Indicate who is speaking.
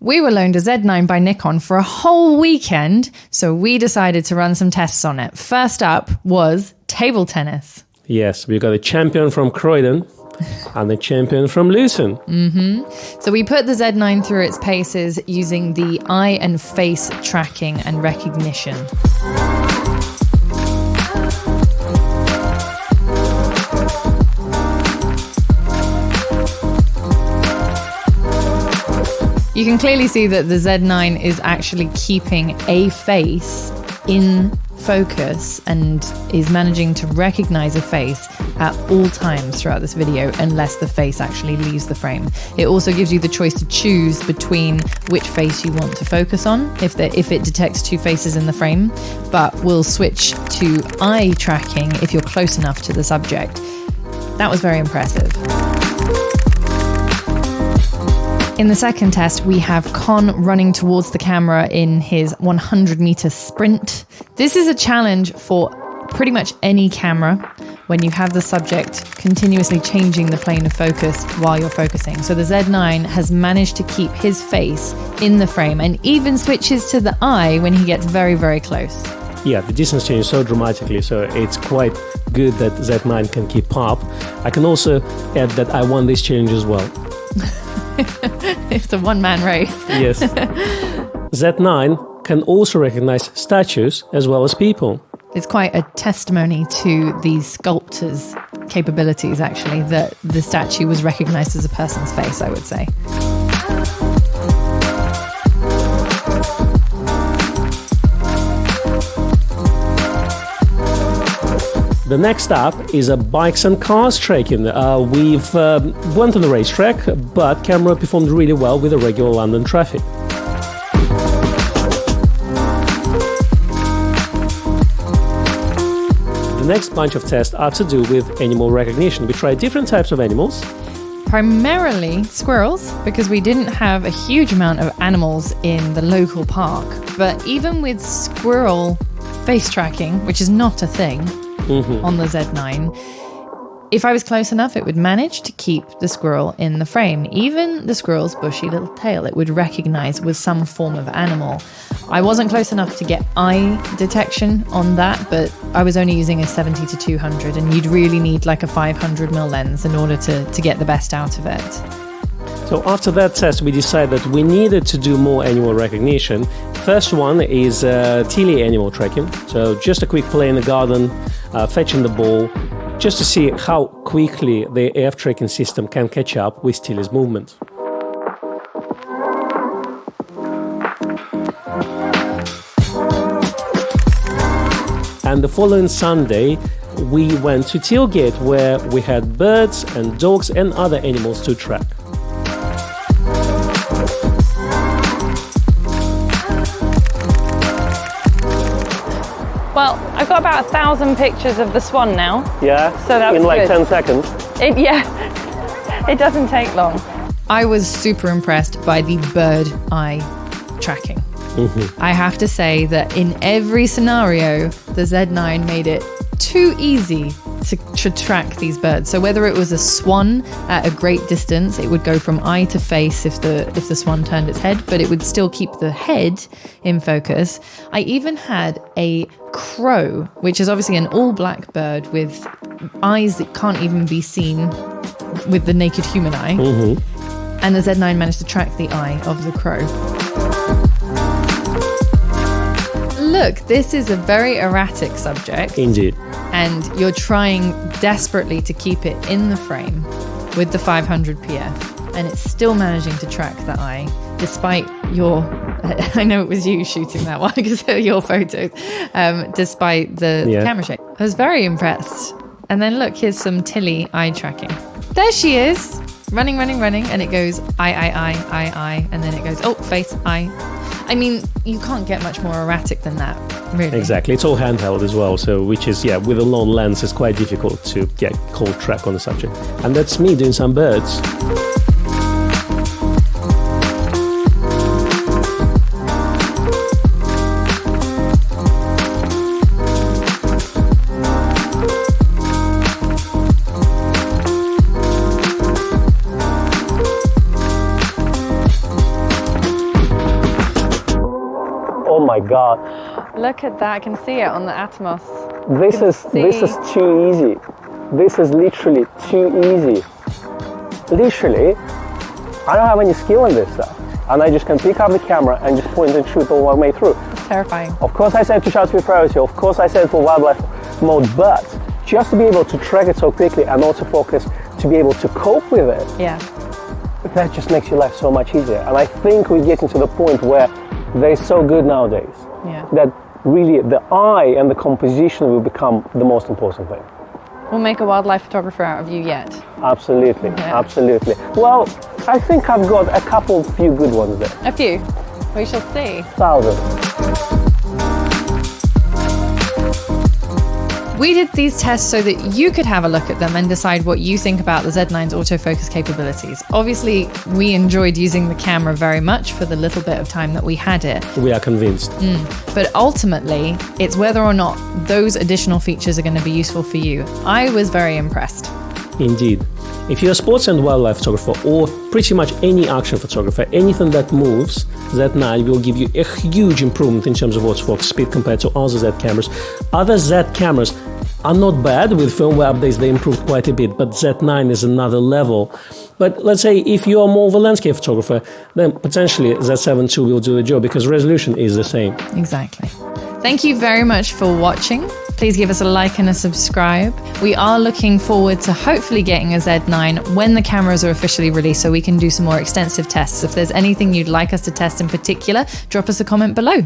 Speaker 1: We were loaned a Z9 by Nikon for a whole weekend, so we decided to run some tests on it. First up was table tennis.
Speaker 2: Yes, we got a champion from Croydon and a champion from Luton.
Speaker 1: So we put the Z9 through its paces using the eye and face tracking and recognition. You can clearly see that the Z9 is actually keeping a face in focus and is managing to recognize a face at all times throughout this video, unless the face actually leaves the frame. It also gives you the choice to choose between which face you want to focus on if it detects two faces in the frame, but will switch to eye tracking if you're close enough to the subject. That was very impressive. In the second test, we have Con running towards the camera in his 100-meter sprint. This is a challenge for pretty much any camera when you have the subject continuously changing the plane of focus while you're focusing. So the Z9 has managed to keep his face in the frame and even switches to the eye when he gets very, very close.
Speaker 2: Yeah, the distance changes so dramatically, so it's quite good that Z9 can keep up. I can also add that I won this challenge as well.
Speaker 1: It's a one-man race.
Speaker 2: Yes. Z9 can also recognize statues as well as people.
Speaker 1: It's quite a testimony to the sculptor's capabilities, actually, that the statue was recognized as a person's face, I would say.
Speaker 2: The next up is a bikes and cars tracking. We've went on the racetrack, but camera performed really well with the regular London traffic. The next bunch of tests are to do with animal recognition. We tried different types of animals.
Speaker 1: Primarily squirrels, because we didn't have a huge amount of animals in the local park. But even with squirrel face tracking, which is not a thing, on the Z9, if I was close enough, it would manage to keep the squirrel in the frame. Even the squirrel's bushy little tail, it would recognize was some form of animal. I wasn't close enough to get eye detection on that, but I was only using a 70 to 200, and you'd really need like a 500mm lens in order to get the best out of it.
Speaker 2: So after that test, we decided that we needed to do more animal recognition. First one is Tilly animal tracking. So just a quick play in the garden, fetching the ball, just to see how quickly the AF tracking system can catch up with Tilly's movement. And the following Sunday, we went to Tailgate, where we had birds and dogs and other animals to track.
Speaker 3: Well, I've got about 1,000 pictures of the swan now.
Speaker 2: Yeah,
Speaker 3: so that was
Speaker 2: in like
Speaker 3: good.
Speaker 2: 10 seconds.
Speaker 3: It doesn't take long.
Speaker 1: I was super impressed by the bird eye tracking. I have to say that in every scenario, the Z9 made it too easy to track these birds. So whether it was a swan at a great distance, it would go from eye to face if the swan turned its head, but it would still keep the head in focus. I even had a crow, which is obviously an all-black bird with eyes that can't even be seen with the naked human eye. And the Z9 managed to track the eye of the crow. Look, this is a very erratic subject.
Speaker 2: Indeed.
Speaker 1: And you're trying desperately to keep it in the frame with the 500 PF, and it's still managing to track the eye, despite your, I know it was you shooting that one because they're your photos, despite the camera shake. I was very impressed. And then look, here's some Tilly eye tracking. There she is, running, and it goes eye, and then it goes, oh, face, eye. I mean, you can't get much more erratic than that, really.
Speaker 2: Exactly. It's all handheld as well, so which is, with a long lens, it's quite difficult to get cold track on the subject. And that's me doing some birds. my God.
Speaker 3: Look at that. I can see it on the Atmos.
Speaker 2: This is too easy. This is literally too easy. Literally, I don't have any skill in this stuff. And I just can pick up the camera and just point and shoot all the way through.
Speaker 3: It's terrifying.
Speaker 2: Of course I said to shots with priority, of course I said for wildlife mode, but just to be able to track it so quickly and also focus to be able to cope with it,
Speaker 3: Yeah.
Speaker 2: that just makes your life so much easier. And I think we're getting to the point where they're so good nowadays
Speaker 3: Yeah.
Speaker 2: that really the eye and the composition will become the most important thing.
Speaker 3: We'll make a wildlife photographer out of you yet.
Speaker 2: Absolutely,
Speaker 3: Yeah.
Speaker 2: absolutely. Well, I think I've got a few good ones there.
Speaker 3: A few. We shall see.
Speaker 2: Thousands.
Speaker 1: We did these tests so that you could have a look at them and decide what you think about the Z9's autofocus capabilities. Obviously, we enjoyed using the camera very much for the little bit of time that we had it.
Speaker 2: We are convinced.
Speaker 1: But ultimately, it's whether or not those additional features are going to be useful for you. I was very impressed.
Speaker 2: Indeed. If you're a sports and wildlife photographer or pretty much any action photographer, anything that moves, Z9 will give you a huge improvement in terms of autofocus speed compared to other Z cameras. Other Z cameras are not bad. With firmware updates, they improved quite a bit, but Z9 is another level. But let's say if you're more of a landscape photographer, then potentially Z7 II will do the job because resolution is the same.
Speaker 1: Exactly. Thank you very much for watching. Please give us a like and a subscribe. We are looking forward to hopefully getting a Z9 when the cameras are officially released so we can do some more extensive tests. If there's anything you'd like us to test in particular, drop us a comment below.